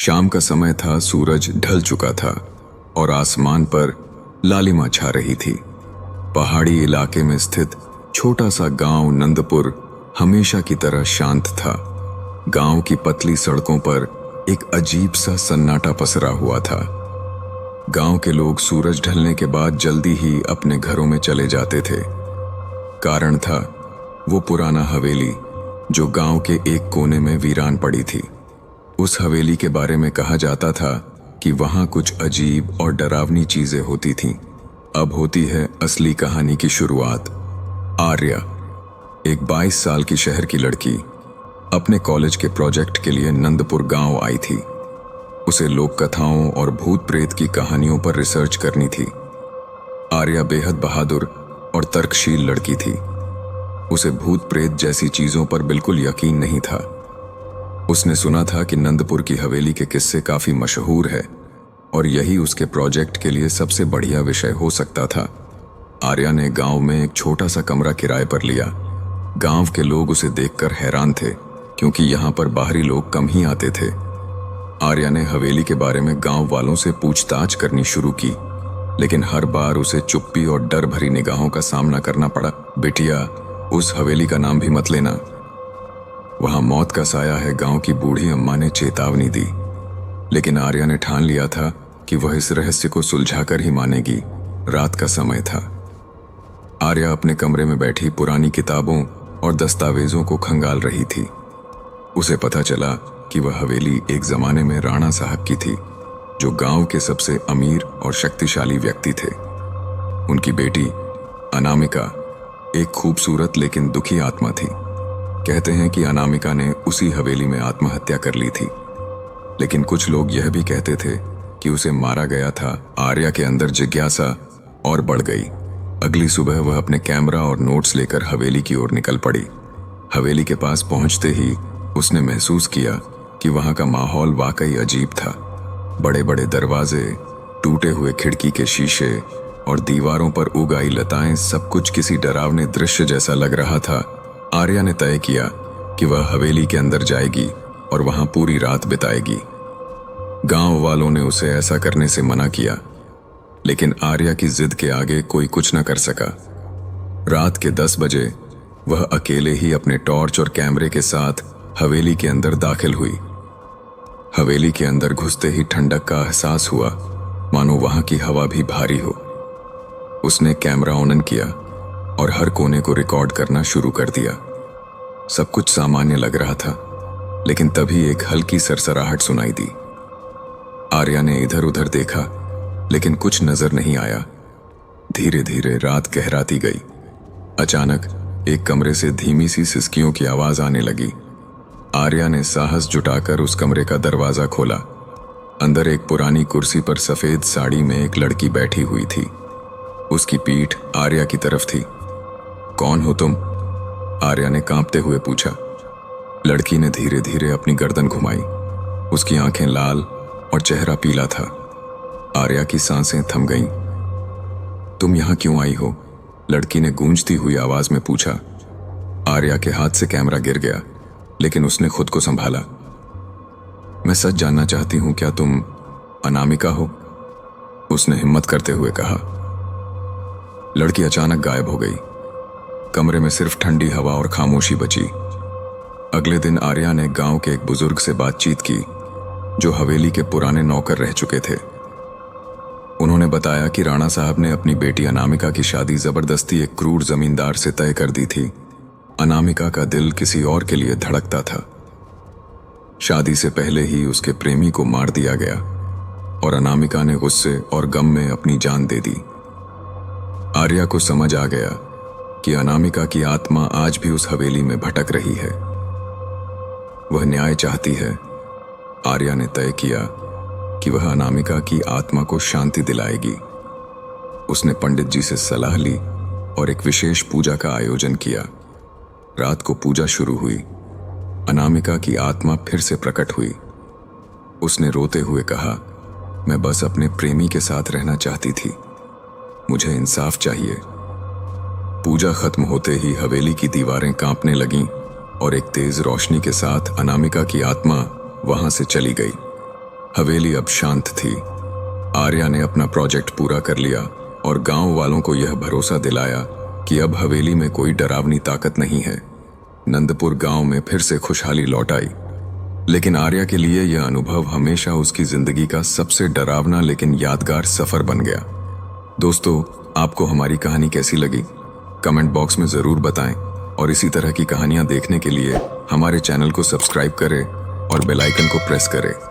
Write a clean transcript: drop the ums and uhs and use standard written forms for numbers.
शाम का समय था, सूरज ढल चुका था और आसमान पर लालिमा छा रही थी। पहाड़ी इलाके में स्थित छोटा सा गांव नंदपुर हमेशा की तरह शांत था। गांव की पतली सड़कों पर एक अजीब सा सन्नाटा पसरा हुआ था। गांव के लोग सूरज ढलने के बाद जल्दी ही अपने घरों में चले जाते थे। कारण था वो पुराना हवेली जो गांव के एक कोने में वीरान पड़ी थी। उस हवेली के बारे में कहा जाता था कि वहां कुछ अजीब और डरावनी चीजें होती थीं। अब होती है असली कहानी की शुरुआत। आर्या, एक 22 साल की शहर की लड़की, अपने कॉलेज के प्रोजेक्ट के लिए नंदपुर गांव आई थी। उसे लोक कथाओं और भूत प्रेत की कहानियों पर रिसर्च करनी थी। आर्या बेहद बहादुर और तर्कशील लड़की थी। उसे भूत प्रेत जैसी चीजों पर बिल्कुल यकीन नहीं था। उसने सुना था कि नंदपुर की हवेली के किस्से काफी मशहूर है और यही उसके प्रोजेक्ट के लिए सबसे बढ़िया विषय हो सकता था। आर्या ने गांव में एक छोटा सा कमरा किराए पर लिया। गांव के लोग उसे देखकर हैरान थे क्योंकि यहाँ पर बाहरी लोग कम ही आते थे। आर्या ने हवेली के बारे में गांव वालों से पूछताछ करनी शुरू की, लेकिन हर बार उसे चुप्पी और डर भरी निगाहों का सामना करना पड़ा। बेटिया, उस हवेली का नाम भी मत लेना, वहां मौत का साया है, गांव की बूढ़ी अम्मा ने चेतावनी दी। लेकिन आर्या ने ठान लिया था कि वह इस रहस्य को सुलझाकर ही मानेगी। रात का समय था। आर्या अपने कमरे में बैठी पुरानी किताबों और दस्तावेजों को खंगाल रही थी। उसे पता चला कि वह हवेली एक जमाने में राणा साहब की थी, जो गांव के सबसे अमीर और शक्तिशाली व्यक्ति थे। उनकी बेटी अनामिका एक खूबसूरत लेकिन दुखी आत्मा थी। कहते हैं कि अनामिका ने उसी हवेली में आत्महत्या कर ली थी, लेकिन कुछ लोग यह भी कहते थे कि उसे मारा गया था। आर्या के अंदर जिज्ञासा और बढ़ गई। अगली सुबह वह अपने कैमरा और नोट्स लेकर हवेली की ओर निकल पड़ी। हवेली के पास पहुंचते ही उसने महसूस किया कि वहां का माहौल वाकई अजीब था। बड़े बड़े दरवाजे, टूटे हुए खिड़की के शीशे और दीवारों पर उगाई लताएं, सब कुछ किसी डरावने दृश्य जैसा लग रहा था। आर्या ने तय किया कि वह हवेली के अंदर जाएगी और वहां पूरी रात बिताएगी। गांव वालों ने उसे ऐसा करने से मना किया, लेकिन आर्या की जिद के आगे कोई कुछ न कर सका। रात के 10 बजे वह अकेले ही अपने टॉर्च और कैमरे के साथ हवेली के अंदर दाखिल हुई। हवेली के अंदर घुसते ही ठंडक का एहसास हुआ, मानो वहां की हवा भी भारी हो। उसने कैमरा ऑन किया और हर कोने को रिकॉर्ड करना शुरू कर दिया। सब कुछ सामान्य लग रहा था, लेकिन तभी एक हल्की सरसराहट सुनाई दी। आर्या ने इधर उधर देखा, लेकिन कुछ नजर नहीं आया। धीरे धीरे रात गहराती गई। अचानक एक कमरे से धीमी सी सिसकियों की आवाज आने लगी। आर्या ने साहस जुटाकर उस कमरे का दरवाजा खोला। अंदर एक पुरानी कुर्सी पर सफेद साड़ी में एक लड़की बैठी हुई थी। उसकी पीठ आर्या की तरफ थी। कौन हो तुम? आर्या ने कांपते हुए पूछा। लड़की ने धीरे धीरे अपनी गर्दन घुमाई। उसकी आंखें लाल और चेहरा पीला था। आर्या की सांसें थम गईं। तुम यहां क्यों आई हो? लड़की ने गूंजती हुई आवाज में पूछा। आर्या के हाथ से कैमरा गिर गया, लेकिन उसने खुद को संभाला। मैं सच जानना चाहती हूं, क्या तुम अनामिका हो? उसने हिम्मत करते हुए कहा। लड़की अचानक गायब हो गई। कमरे में सिर्फ ठंडी हवा और खामोशी बची। अगले दिन आर्या ने गांव के एक बुजुर्ग से बातचीत की, जो हवेली के पुराने नौकर रह चुके थे। उन्होंने बताया कि राणा साहब ने अपनी बेटी अनामिका की शादी जबरदस्ती एक क्रूर जमींदार से तय कर दी थी। अनामिका का दिल किसी और के लिए धड़कता था। शादी से पहले ही उसके प्रेमी को मार दिया गया और अनामिका ने गुस्से और गम में अपनी जान दे दी। आर्या को समझ आ गया कि अनामिका की आत्मा आज भी उस हवेली में भटक रही है। वह न्याय चाहती है। आर्या ने तय किया कि वह अनामिका की आत्मा को शांति दिलाएगी। उसने पंडित जी से सलाह ली और एक विशेष पूजा का आयोजन किया। रात को पूजा शुरू हुई। अनामिका की आत्मा फिर से प्रकट हुई। उसने रोते हुए कहा, मैं बस अपने प्रेमी के साथ रहना चाहती थी, मुझे इंसाफ चाहिए। पूजा खत्म होते ही हवेली की दीवारें कांपने लगीं और एक तेज रोशनी के साथ अनामिका की आत्मा वहां से चली गई। हवेली अब शांत थी। आर्या ने अपना प्रोजेक्ट पूरा कर लिया और गांव वालों को यह भरोसा दिलाया कि अब हवेली में कोई डरावनी ताकत नहीं है। नंदपुर गांव में फिर से खुशहाली लौट आई। लेकिन आर्या के लिए यह अनुभव हमेशा उसकी जिंदगी का सबसे डरावना लेकिन यादगार सफर बन गया। दोस्तों, आपको हमारी कहानी कैसी लगी? कमेंट बॉक्स में जरूर बताएं और इसी तरह की कहानियां देखने के लिए हमारे चैनल को सब्सक्राइब करें और बेल आइकन को प्रेस करें।